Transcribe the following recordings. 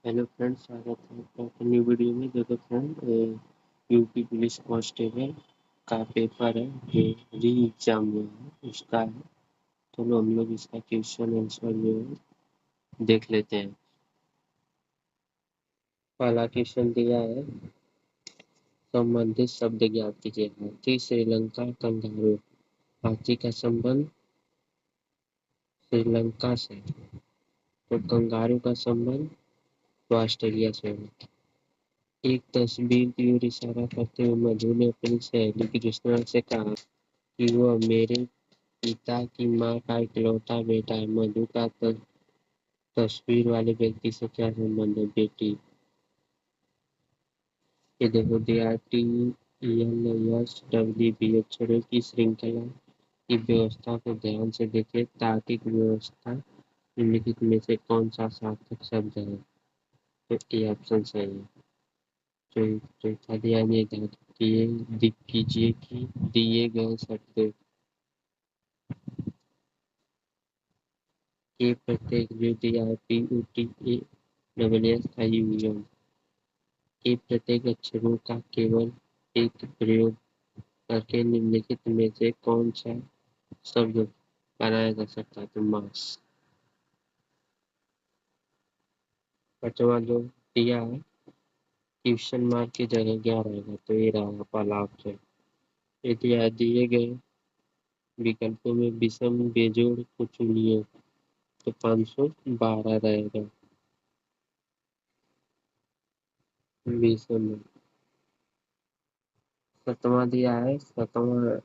Hello friends, स्वागत है आपका अपनी न्यू वीडियो में। देखो फ्रेंड, यूपी पुलिस कांस्टेबल का पेपर है जो री एग्जाम हुआ है उसका है। चलो हम लोग इसका क्वेश्चन आंसर जो है देख लेते हैं। पहला क्वेश्चन दिया है, संबंधित शब्द ज्ञात कीजिए। हाथी, श्रीलंका, कंगारू। हाथी का संबंध श्रीलंका से, तो कंगारू का संबंध तो ऑस्ट्रेलिया से है। एक तस्वीर की ओर इशारा करते हुए मधु ने अपनी सहेली की कृष्णा से कहा कि वह मेरे पिता की माँ का इकलौता बेटा है। मधु का तस्वीर वाले व्यक्ति से क्या संबंध है? बेटी। ये देखो, DRTLSWB अक्षरों की श्रृंखला की व्यवस्था को ध्यान से देखें। तार्किक व्यवस्था निम्नलिखित में से कौन सा सार्थक शब्द है? तो ए ऑप्शन सही है। चौथा दिया, निर्धारित कीजिए कि दिए गए शब्दों के प्रत्येक जो DRPUTASSIUM के प्रत्येक अक्षरों का केवल एक प्रयोग करके निम्नलिखित में से कौन सा शब्द बनाया जा सकता है? तो मास। पांचवा जो दिया है, क्वेश्चन मार्क की जगह क्या रहेगा? तो ये रहा पहला ऑप्शन। ये दिए गए विकल्पों में विषम बेजोड़ को चुनिए, तो 512 रहेगा विषम। सतवां दिया है, सतवां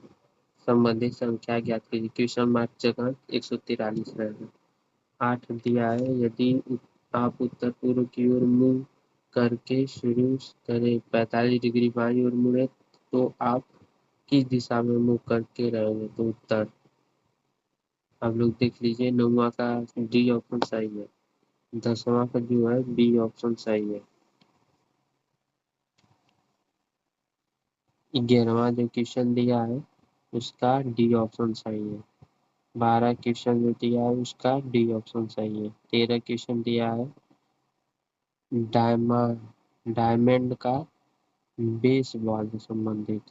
संबंधित संख्या ज्ञात कीजिए। क्वेश्चन मार्क जगह 143 रहेगा। 8 दिया है, यदि आप उत्तर पूर्व की ओर मुंह करके शुरू करें, 45 डिग्री बाईं ओर मुड़े, तो आप किस दिशा में मुंह करके रहेंगे? तो उत्तर। आप लोग देख लीजिए, 9वां का डी ऑप्शन सही है, 10वां का जो है बी ऑप्शन सही है। 11वां जो क्वेश्चन दिया है उसका डी ऑप्शन सही है। 12 क्वेश्चन जो दिया है उसका डी ऑप्शन सही है। 13 क्वेश्चन दिया है, डायमंड का बेसबॉल से संबंधित,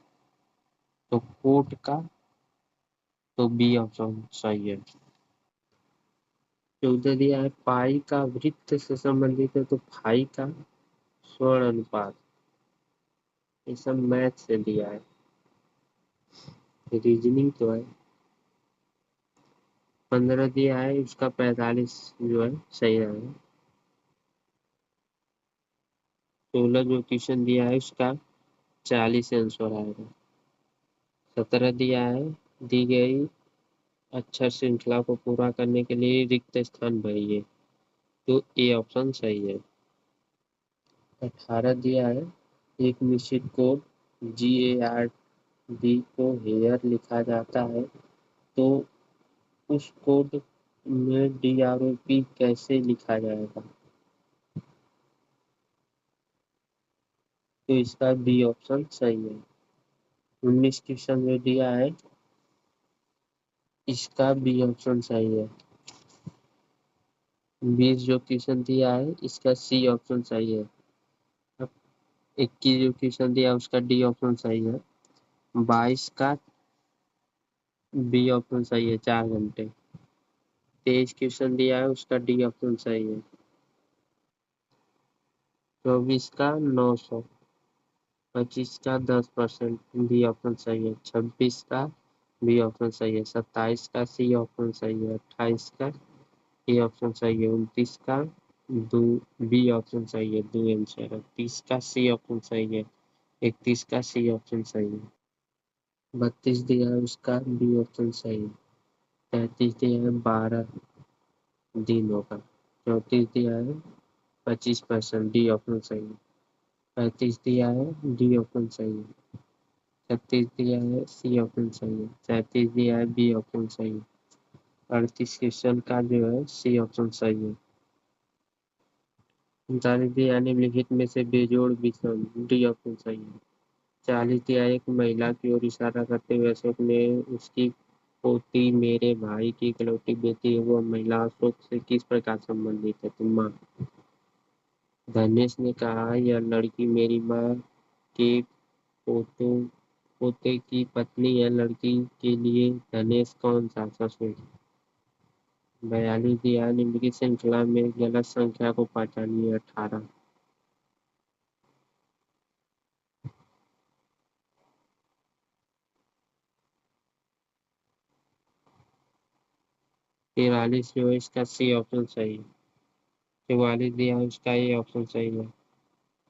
तो कोर्ट का, तो बी ऑप्शन सही है। 14 दिया है, पाई का वृत्त से संबंधित है, तो पाई का स्वर्ण अनुपात। ये सब मैथ से दिया है, रीजनिंग तो है। 15 दिया है, उसका 45 जो है सही रहेगा। 16 जो क्वेश्चन दिया है उसका 40 आंसर आएगा। 17 दिया है, दी गई अक्षर श्रृंखला को पूरा करने के लिए रिक्त स्थान भरिए, तो ए ऑप्शन सही है। 18 दिया है, एक निश्चित कोड GARD को हेयर लिखा जाता है, तो उस कोड में DROP कैसे लिखा जाएगा? तो इसका बी ऑप्शन सही है। 19 क्वेश्चन जो दिया है इसका बी ऑप्शन सही है। 20 जो क्वेश्चन दिया है इसका सी ऑप्शन सही है। 21 जो क्वेश्चन दिया उसका डी ऑप्शन सही है। 22 का बी ऑप्शन सही है, 4 घंटे। 23 क्वेश्चन दिया है उसका डी ऑप्शन सही है। 24 का 900। 25 का 10% बी ऑप्शन सही है। 26 का बी ऑप्शन सही है। 27 का सी ऑप्शन सही है। 28 का ए ऑप्शन सही है। 29 का दो बी ऑप्शन सही है, 2 आंसर है। 30 का सी ऑप्शन सही है। 31 का सी ऑप्शन सही है। 32 दिया है उसका बी ऑप्शन सही है। 33 दिया है 12 दिनों का। 34 दिया है 25% डी ऑप्शन सही है। 35 दिया है डी ऑप्शन सही है। 36 दिया है सी ऑप्शन सही है। 37 दिया है बी ऑप्शन सही है। 38 क्वेश्चन का जो है सी ऑप्शन सही है। 39 दिया निम्नलिखित में से बेजोड़ विषम, डी ऑप्शन सही है। 40 दिया, एक महिला की ओर इशारा करते हुए अशोक ने उसकी पोती मेरे भाई की इकलौती बेटी है, वो महिला अशोक से किस प्रकार संबंधित है? तो माँ। धनेश ने कहा, यह लड़की मेरी माँ के पोते की पत्नी है। लड़की के लिए धनेश कौन सा ससुर? 42 दिया निम्नलिखित श्रृंखला में गलत संख्या को पहचानिए। 18। 43 जो है इसका सी ऑप्शन सही है। 44 दिया है उसका ए ऑप्शन सही है।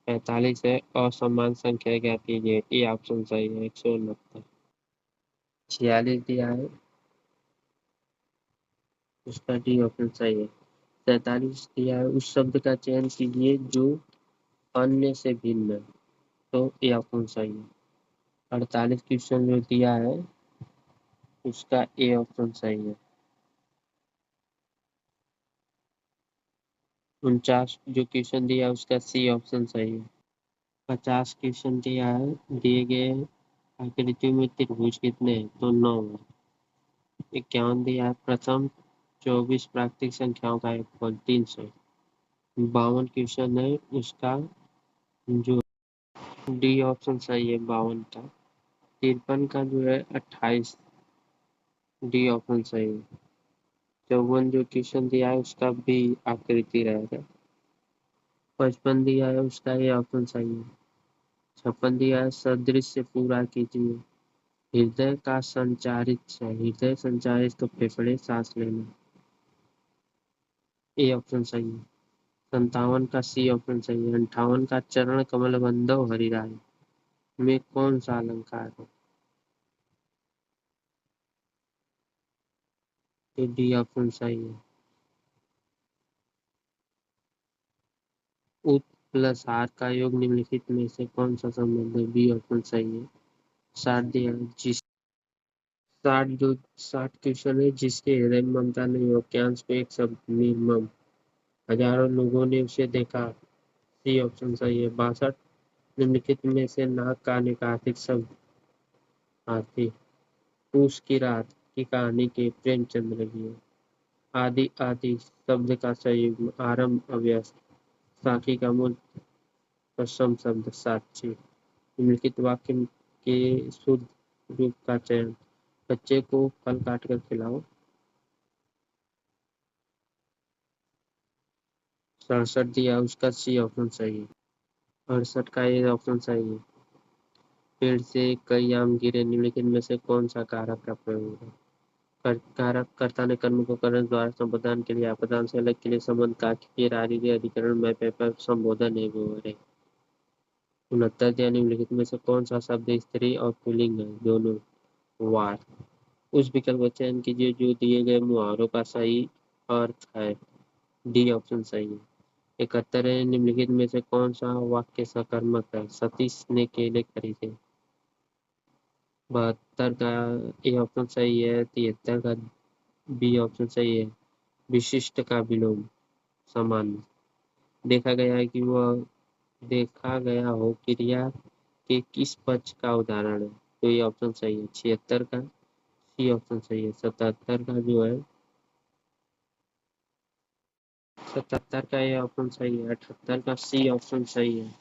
45 है असमान संख्या ज्ञात कीजिए, ए ऑप्शन सही है। 169। 46 दिया है उसका डी ऑप्शन सही है। 43 दिया है उस शब्द का चयन कीजिए जो अन्य से भिन्न है, तो ए ऑप्शन सही है। 48 क्वेश्चन जो दिया है उसका ए ऑप्शन सही है। 49 जो क्वेश्चन दिया है उसका सी ऑप्शन सही है। 50 क्वेश्चन दिया है, दिए गए आकृतियों में त्रिभुज कितने हैं, तो 9 है। 51 दिया है प्रथम 24 प्राकृतिक संख्याओं का योगफल 300। 52 क्वेश्चन है उसका जो डी ऑप्शन सही है 52 का। 53 का जो है 28, डी ऑप्शन सही है। 54 जो क्वेश्चन दिया है उसका बी आकृति रहेगा। 55 दिया है उसका ये ऑप्शन सही है। 56 दिया है सदृश से पूरा कीजिए। हृदय का संचारित है, हृदय संचारित तो फेफड़े सांस लेना, ए ऑप्शन सही है। 57 का सी ऑप्शन सही है। 58 का चरण कमल बंधव हरिराय में कौन सा अलंकार है, तो डी ऑप्शन सही है। उत प्लस आर का योग निम्नलिखित में से कौन सा संबंध है, बी ऑप्शन सही है। 60 दिया है 60 क्वेश्चन है जिसके हृदय में ममता नहीं हो, वाक्यांश को एक शब्द निर्मम, हजारों लोगों ने उसे देखा, सी ऑप्शन सही है। 62 निम्नलिखित में से नाक का निकासिक शब्द हाथी। पूस की रात की कहानी के प्रेमचंद रघुवीर। आदि आदि शब्द का संयुग्म आरंभ अव्यस्त। साखी का मूल प्रथम शब्द साक्षी। निम्नलिखित वाक्य के शुद्ध रूप का चयन। बच्चे को फल काट कर खिलाओ। 67 दिया उसका सी ऑप्शन सही है। 68 का ये ऑप्शन सही है। पेड़ से कई आम गिरे, निम्नलिखित में से कौन सा कारक का प्रयोग है, कारक कर्ता ने कर्म को करण द्वारा संबोधन के लिए अपदान से अलग के लिए संबंध का राजकीय अधिकरण में पेपर संबोधन है वो है। 69 दिया निम्नलिखित में से कौन सा शब्द स्त्री और पुल्लिंग है, दोनों। वार। उस विकल्प का चयन कीजिए जो दिए गए मुहावरों का सही अर्थ है, डी ऑप्शन सही है। 71 है निम्नलिखित में से कौन सा वाक्य सकर्मक है, सतीश ने केले खरीदे। 72 का ए ऑप्शन सही है। 73 का बी ऑप्शन सही है। विशिष्ट का विलोम सामान्य। देखा गया है कि वह देखा गया हो क्रिया के किस पक्ष का उदाहरण है, तो ये ऑप्शन सही है। 76 का सी ऑप्शन सही है। 77 का जो है 77 का ये ऑप्शन सही है। 78 का सी ऑप्शन सही है।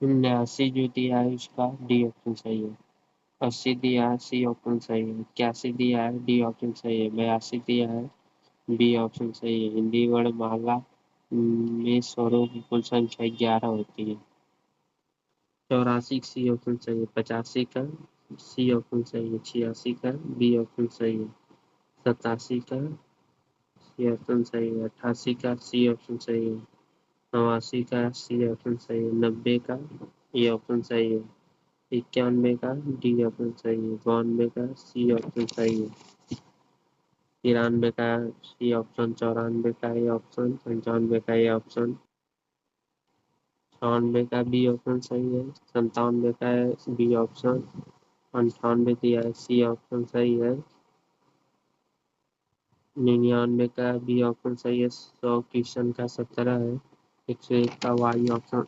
79 जो दिया है उसका डी ऑप्शन सही है। 80 दिया है सी ऑप्शन सही है। 81 दिया है डी ऑप्शन सही है। 82 दिया है बी ऑप्शन सही है। हिंदी वर्णमाला में स्वरों की कुल संख्या 11 होती है। 84 सी ऑप्शन सही है। 85 का सी ऑप्शन सही है। 86 का बी ऑप्शन सही है। 87 का सी ऑप्शन सही है। 88 का सी ऑप्शन सही है। 89 का सी ऑप्शन सही है। 90 का ए ऑप्शन सही है। 91 का डी ऑप्शन सही है। 92 का सी ऑप्शन सही है। 93 का सी ऑप्शन। 94 का ए ऑप्शन। 95 का ए ऑप्शन। 96 का बी ऑप्शन सही है। 97 का बी ऑप्शन। 98 दिया है सी ऑप्शन सही है। 99 का बी ऑप्शन सही है। 100 क्वेश्चन का 17 है। 101 का वाई ऑप्शन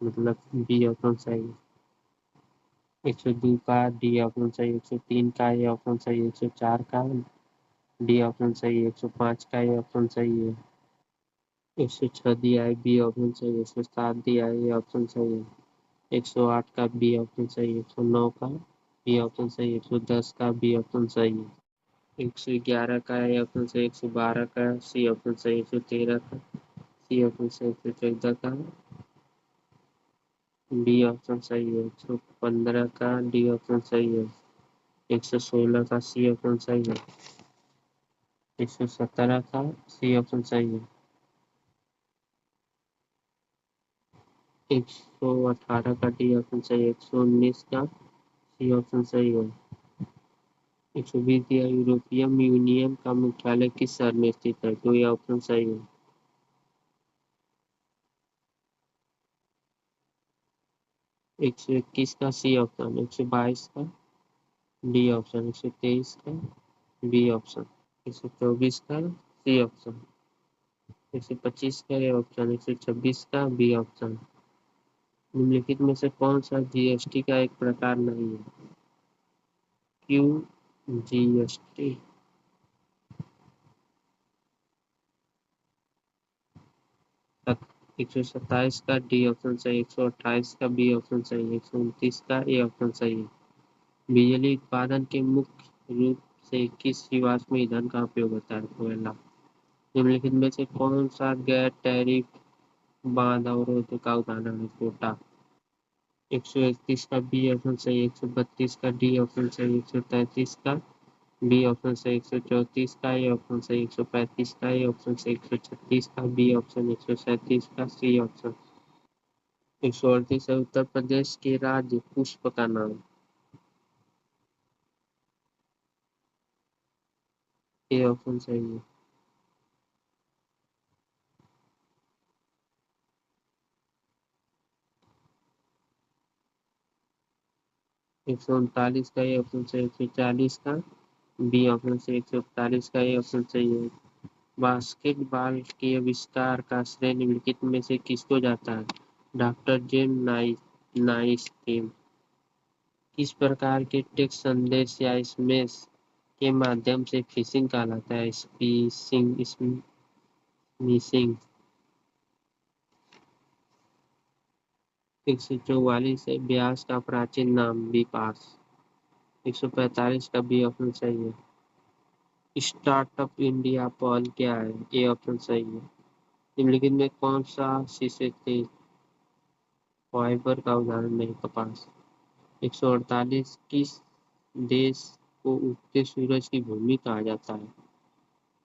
मतलब बी ऑप्शन सही है। 102 का डी ऑप्शन सही है। 103 का ए ऑप्शन सही है। 104 का डी ऑप्शन सही है। 105 का ये ऑप्शन सही है। 106 दिया है, बी ऑप्शन सही है। 107 दिया है, ये ऑप्शन सही है। 108 का बी ऑप्शन सही है। 109 का बी ऑप्शन सही है। 110 का बी ऑप्शन सही है। 111 का ए ऑप्शन सही। 112 का सी ऑप्शन सही। 113 का सी ऑप्शन सही। 114 का बी ऑप्शन सही है। 115 का डी ऑप्शन सही है। 116 का सी ऑप्शन सही है। 117 का सी ऑप्शन सही है। 118 का डी ऑप्शन सही है। 119 का सी ऑप्शन सही है। 120 दिया, यूरोपियन यूनियन का मुख्यालय किस शहर में स्थित है? तो ये ऑप्शन सही है। 121 का सी ऑप्शन। 122 का डी ऑप्शन। 123 का बी ऑप्शन। 124 का सी ऑप्शन। 125 का ए ऑप्शन। 126 का बी ऑप्शन। निम्नलिखित में से कौन सा जीएसटी का एक प्रकार नहीं है? Q GST. 127 का डी ऑप्शन सही। 128 का बी ऑप्शन सही। 129 का ए ऑप्शन सही है। बिजली उत्पादन के मुख्य रूप से किस जीवाश्म ईंधन का उपयोग होता है? कोयला। निम्नलिखित में से कौन सा गैर टैरिफ बांध अवरोध का उदाहरण है? कोटा। 131 का बी ऑप्शन सही। 132 का डी ऑप्शन सही। 133 का बी ऑप्शन सही। 134 का ए ऑप्शन सही। 135 का ए ऑप्शन सही। 136 का बी ऑप्शन। 137 का सी ऑप्शन। 138 है उत्तर प्रदेश के राज्य पुष्प का नाम। ए ऑप्शन सही है। 139 का ए ऑप्शन सही। 140 का बी ऑप्शन सही। 141 का ए ऑप्शन सही है। बास्केटबॉल के आविष्कार का श्रेय निम्नलिखित में से किसको जाता है? Doctor James Naismith. किस प्रकार के टेक्स्ट संदेश या एसएमएस के माध्यम से फिशिंग कहलाता है? स्मिशिंग। 144 है ब्यास का प्राचीन नाम बिपास। 145 का बी ऑप्शन सही है। स्टार्टअप इंडिया पहल क्या है? ए ऑप्शन सही है। निम्नलिखित में कौन सा शीर्षक थे? फाइबर का उदाहरण नहीं, कपास। 148 किस देश को उगते सूरज की भूमि कहा जाता है?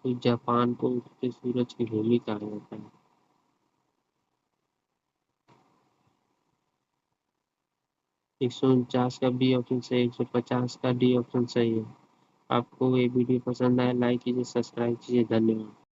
तो जापान को उगते सूरज की भूमि कहा जाता है। 149 का बी ऑप्शन सही। 150 का डी ऑप्शन सही है। आपको ये वीडियो पसंद आया, लाइक कीजिए, सब्सक्राइब कीजिए। धन्यवाद।